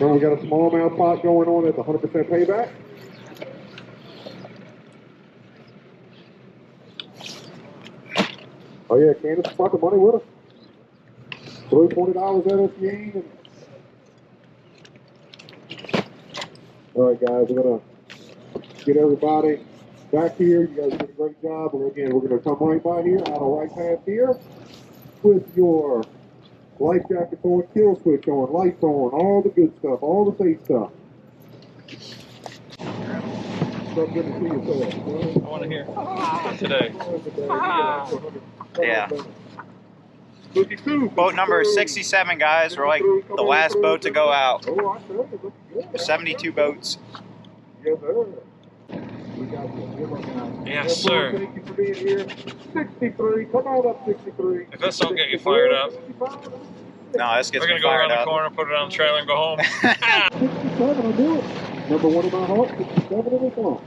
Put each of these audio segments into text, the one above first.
Then we got a smallmouth pot going on at the 100% payback. Oh yeah, Candace brought the money with us. Threw $20 at us, Ying. All right, guys, we're gonna get everybody back here. You guys did a great job. And again, we're gonna come right by here, out of right path here, with your life jackets on, kill switch on, lights on, all the good stuff, all the safe stuff. So good to see you, sir. I want to hear today. Yeah. Boat number 67, guys. We're like the last boat to go out. 72 boats. Yes, sir. Thank you for being here. 63. Come on up, 63. If this don't get you fired up, No, this gets we're me gonna go around fired the up. corner, put it on the trailer, and go home. 67, I'll do it. Number one in my heart, 67 in the song.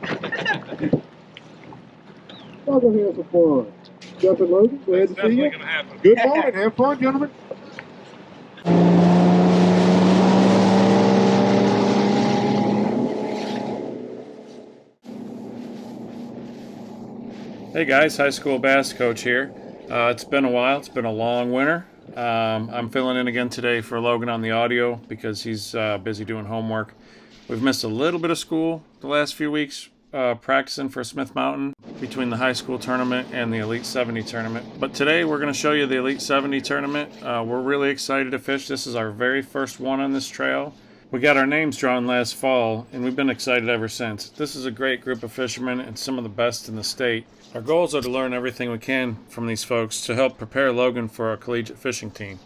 Y'all go have some fun. Jeff and Logan, glad to see you. Gonna happen. Good morning. Have fun, gentlemen. Hey guys, high school bass coach here. It's been a while. It's been a long winter. I'm filling in again today for Logan on the audio because he's busy doing homework. We've missed a little bit of school the last few weeks practicing for Smith Mountain between the high school tournament and the Elite 70 tournament. But today we're going to show you the Elite 70 tournament. We're really excited to fish. This is our very first one on this trail. We got our names drawn last fall, and we've been excited ever since. This is a great group of fishermen and some of the best in the state. Our goals are to learn everything we can from these folks to help prepare Logan for our collegiate fishing team.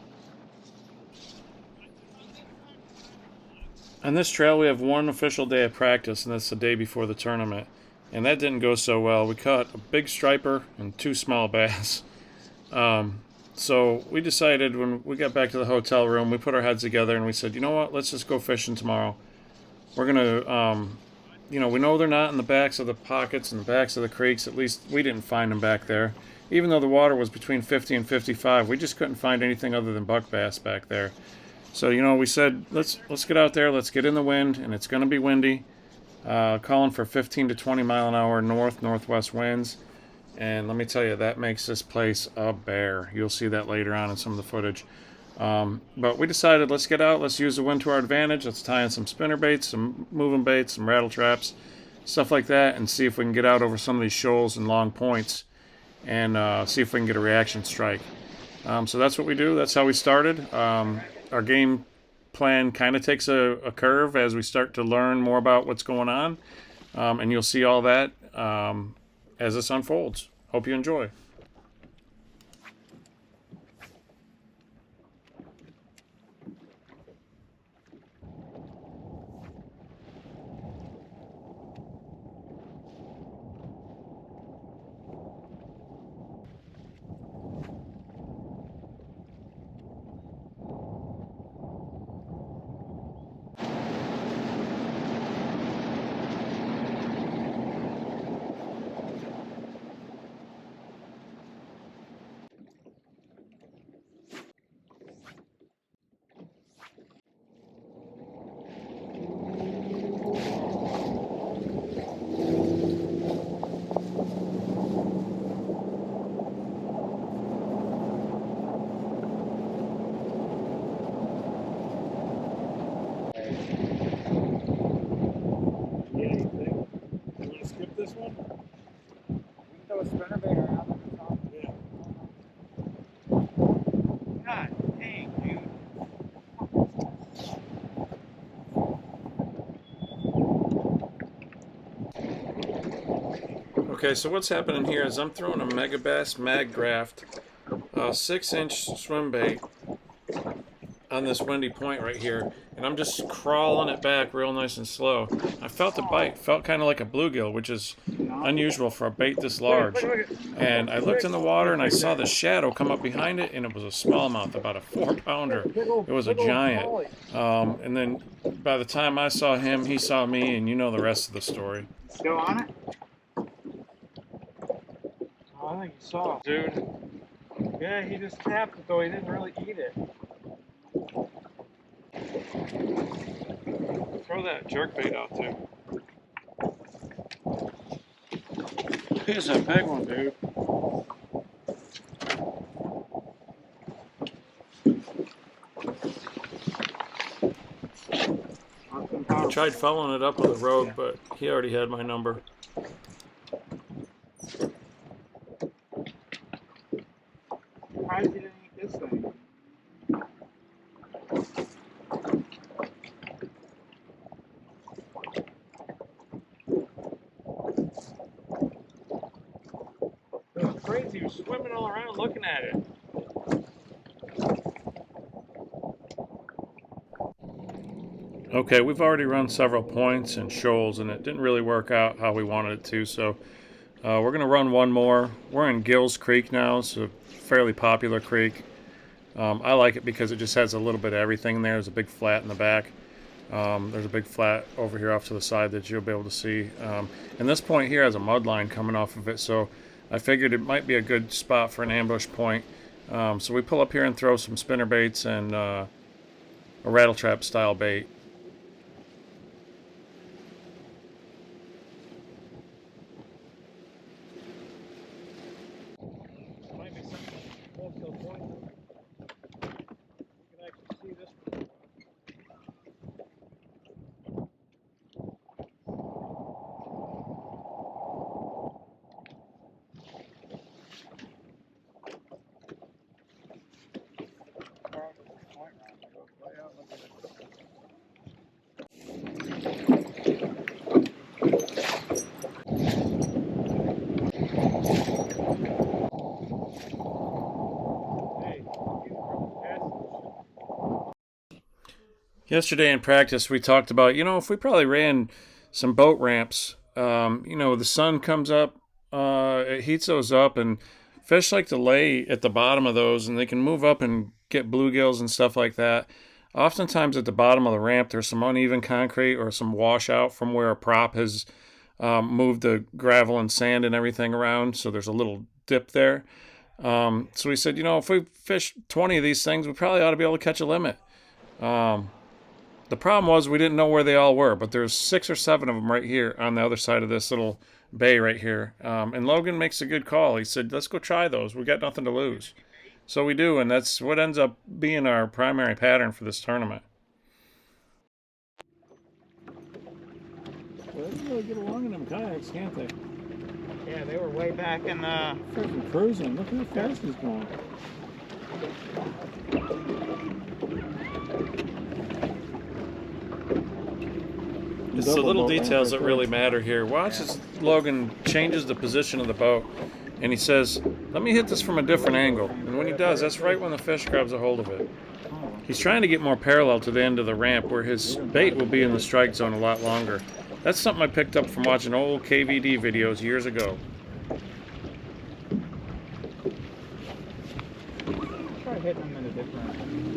On this trail we have one official day of practice, and that's the day before the tournament. And that didn't go so well. We caught a big striper and two small bass. So we decided when we got back to the hotel room, we put our heads together and we said, you know what, let's just go fishing tomorrow. We're going to, we know they're not in the backs of the pockets and the backs of the creeks. At least we didn't find them back there. Even though the water was between 50 and 55, we just couldn't find anything other than buck bass back there. So, we said, let's get out there, let's get in the wind, and it's going to be windy. Calling for 15 to 20 mile an hour northwest winds. And let me tell you, that makes this place a bear. You'll see that later on in some of the footage. But we decided, let's get out, let's use the wind to our advantage, let's tie in some spinner baits, some moving baits, some rattle traps, stuff like that, and see if we can get out over some of these shoals and long points, and see if we can get a reaction strike. So that's what we do, that's how we started. Our game plan kind of takes a curve as we start to learn more about what's going on, and you'll see all that as this unfolds. Hope you enjoy. This one? We can throw a spinner bait around on the top. Yeah. God dang, dude. Okay, so what's happening here is I'm throwing a Megabass Mag Graft 6-inch swim bait on this windy point right here, and I'm just crawling it back real nice and slow. I felt the bite, felt kind of like a bluegill, which is unusual for a bait this large. And I looked in the water and I saw the shadow come up behind it, and it was a smallmouth, about a 4-pounder. It was a giant. And then by the time I saw him, he saw me, and you know the rest of the story. Still on it? Oh, I think he saw it, dude. Yeah, he just tapped it though. He didn't really eat it. Throw that jerk bait out too. Here's a big one, dude. I tried following it up with a rogue, but he already had my number. Why did you eat this thing? It was crazy. He was swimming all around looking at it. Okay, we've already run several points and shoals, and it didn't really work out how we wanted it to, so we're going to run one more. We're in Gills Creek now. It's a fairly popular creek. I like it because it just has a little bit of everything there. There's a big flat in the back. There's a big flat over here off to the side that you'll be able to see. And this point here has a mud line coming off of it, so I figured it might be a good spot for an ambush point. So we pull up here and throw some spinner baits and a rattle trap style bait. Might be something close to the point. You can actually see this one. Yesterday in practice, we talked about, if we probably ran some boat ramps, the sun comes up, it heats those up, and fish like to lay at the bottom of those, and they can move up and get bluegills and stuff like that. Oftentimes at the bottom of the ramp, there's some uneven concrete or some washout from where a prop has moved the gravel and sand and everything around, so there's a little dip there. So we said, if we fish 20 of these things, we probably ought to be able to catch a limit. The problem was we didn't know where they all were, but there's 6 or 7 of them right here on the other side of this little bay right here. And Logan makes a good call. He said, let's go try those. We got nothing to lose. So we do, and that's what ends up being our primary pattern for this tournament. Well, they can really get along in them kayaks, can't they? Yeah, they were way back in the... Freaking cruising. Look how fast he's going. It's the little details that really matter here. Watch as Logan changes the position of the boat, and he says, let me hit this from a different angle. And when he does, that's right when the fish grabs a hold of it. He's trying to get more parallel to the end of the ramp where his bait will be in the strike zone a lot longer. That's something I picked up from watching old KVD videos years ago. Try hitting them in a different angle.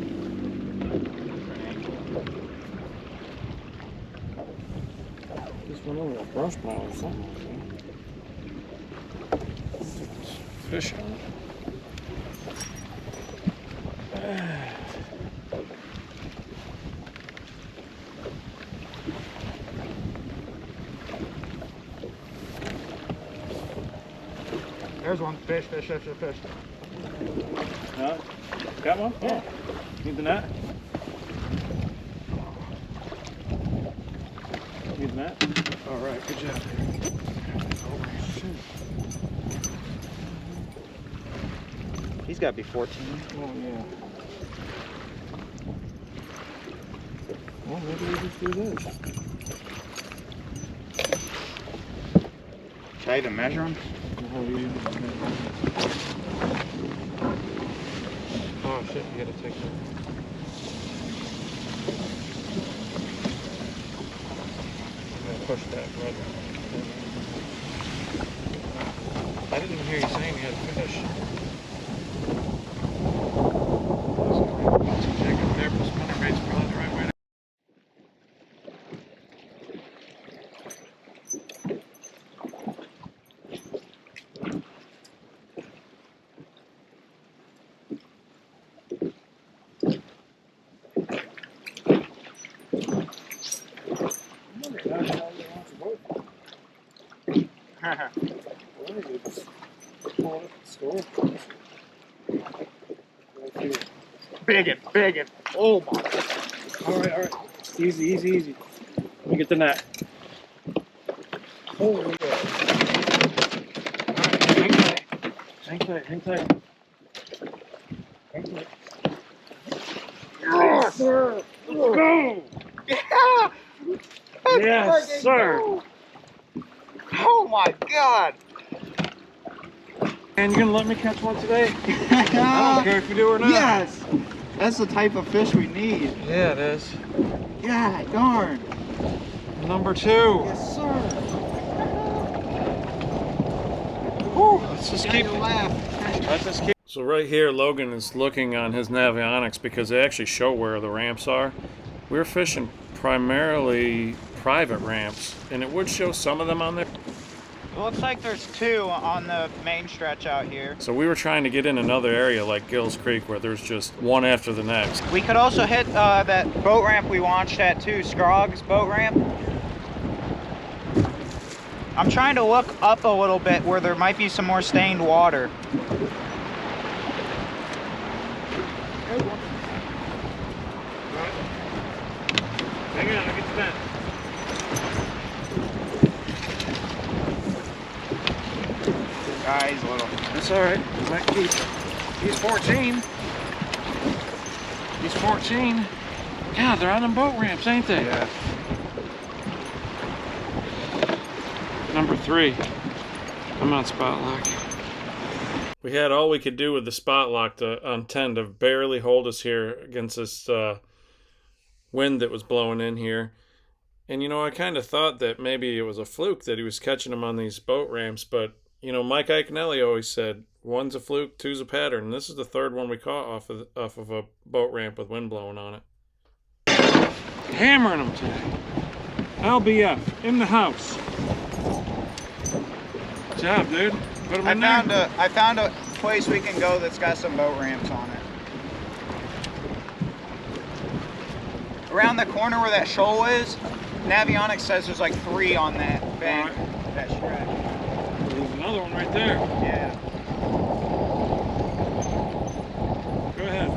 Just went over a brush pile or something like that. Fish. There's one. Fish. Huh? Got one? Yeah. Need the net? Need the net? All right, good job. He's got to be 14. Oh, yeah. Well, maybe we just do this. Should I even measure him? Oh, shit, you gotta take that. I'm gonna push that rudder. I didn't even hear you saying you had fish. Jig up there for spinner bait's probably the right way to. Biggin. Oh my. All right. Easy. Let me get the net. Holy God. Hang tight. Yes, sir. Let's go. Yeah! Yes, sir. Oh my God! And you gonna let me catch one today? I don't care if you do or not. Yes! That's the type of fish we need. Yeah, it is. Yeah, darn. Number 2. Yes, sir. Whew, let's just keep. laugh. Let's just keep. So right here, Logan is looking on his Navionics because they actually show where the ramps are. We're fishing primarily private ramps, and it would show some of them on there. It looks like there's 2 on the main stretch out here. So we were trying to get in another area like Gills Creek where there's just one after the next. We could also hit that boat ramp we launched at too, Scroggs boat ramp. I'm trying to look up a little bit where there might be some more stained water. Hang on, I'll get the net. Guys, little. That's all right. Might keep. He's 14. He's 14. God, they're on them boat ramps, ain't they? Yeah. Number 3. I'm on spot lock. We had all we could do with the spot lock on 10 to barely hold us here against this wind that was blowing in here. And, you know, I kind of thought that maybe it was a fluke that he was catching them on these boat ramps. But, you know, Mike Iaconelli always said, 1's a fluke, 2's a pattern. And this is the 3rd one we caught off of a boat ramp with wind blowing on it. Hammering them today. LBF in the house. Good job, dude. Put them in there. I found a place we can go that's got some boat ramps on it. Around the corner where that shoal is, Navionics says there's like 3 on that bank, that stretch. There's another one right there. Yeah. Go ahead.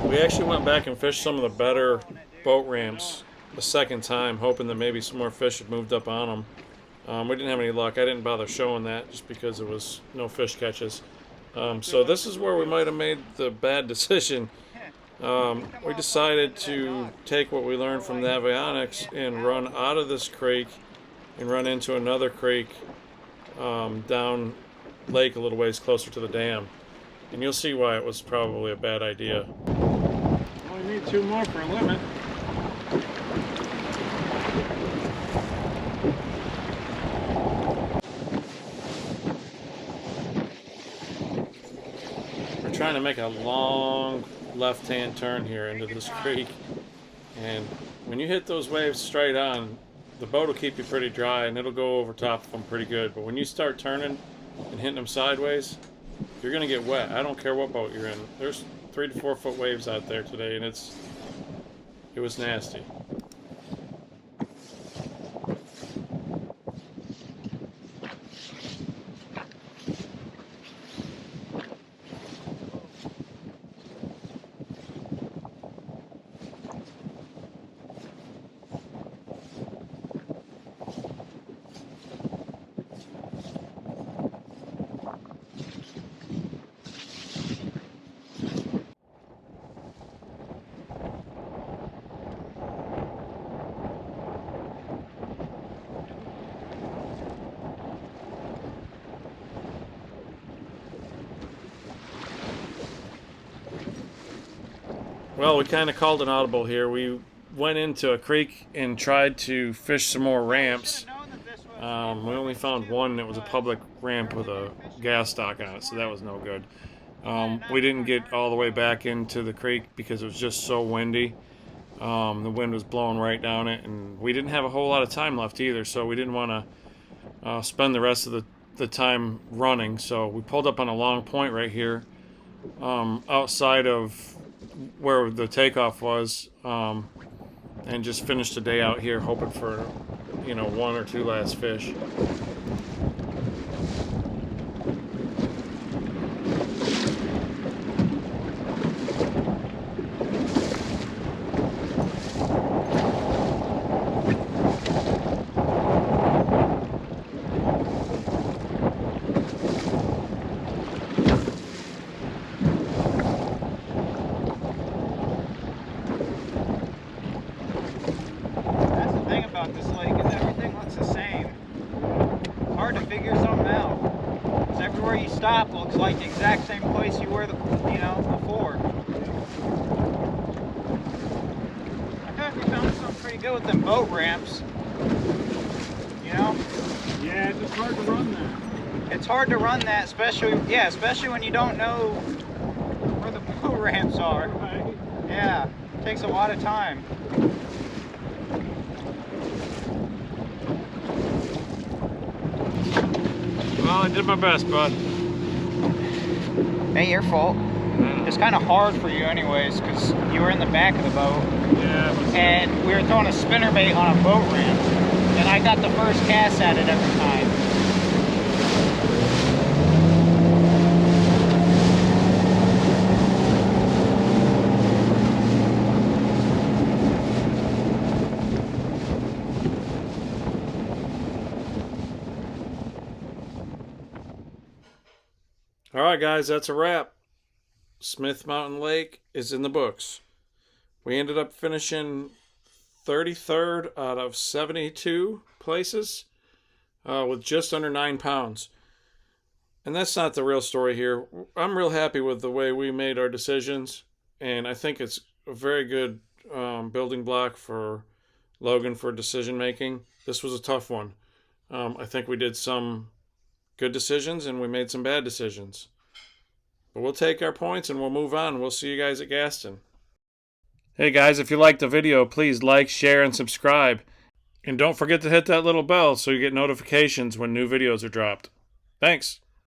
We actually went back and fished some of the better boat ramps a second time, hoping that maybe some more fish had moved up on them. We didn't have any luck. I didn't bother showing that just because there was no fish catches. So this is where we might have made the bad decision. We decided to take what we learned from Navionics and run out of this creek and run into another creek down lake a little ways closer to the dam. And you'll see why it was probably a bad idea. Only need 2 more for a limit. We're trying to make a long left-hand turn here into this creek, and when you hit those waves straight on, the boat will keep you pretty dry and it'll go over top of them pretty good. But when you start turning and hitting them sideways, you're gonna get wet. I don't care what boat you're in. There's 3 to 4 foot waves out there today, and it was nasty. Well, we kind of called an audible here. We went into a creek and tried to fish some more ramps. We only found one that was a public ramp with a gas stock on it, so that was no good. We didn't get all the way back into the creek because it was just so windy. The wind was blowing right down it, and we didn't have a whole lot of time left either, so we didn't want to spend the rest of the time running. So we pulled up on a long point right here outside of where the takeoff was, and just finished the day out here hoping for, 1 or 2 last fish. deal with them boat ramps, you know? Yeah, it's just hard to run that. It's hard to run that, especially when you don't know where the boat ramps are. Right. Yeah, it takes a lot of time. Well, I did my best, bud. Ain't your fault. Yeah. It's kind of hard for you anyways, because you were in the back of the boat, Yeah, and we were throwing a spinnerbait on a boat ramp, and I got the first cast at it every time. all right, guys, that's a wrap. Smith Mountain Lake is in the books. We ended up finishing 33rd out of 72 places with just under 9 pounds. And that's not the real story here. I'm real happy with the way we made our decisions, and I think it's a very good building block for Logan for decision making. This was a tough one. I think we did some good decisions and we made some bad decisions. But we'll take our points and we'll move on. We'll see you guys at Gaston. Hey guys, if you liked the video, please like, share, and subscribe. And don't forget to hit that little bell so you get notifications when new videos are dropped. Thanks.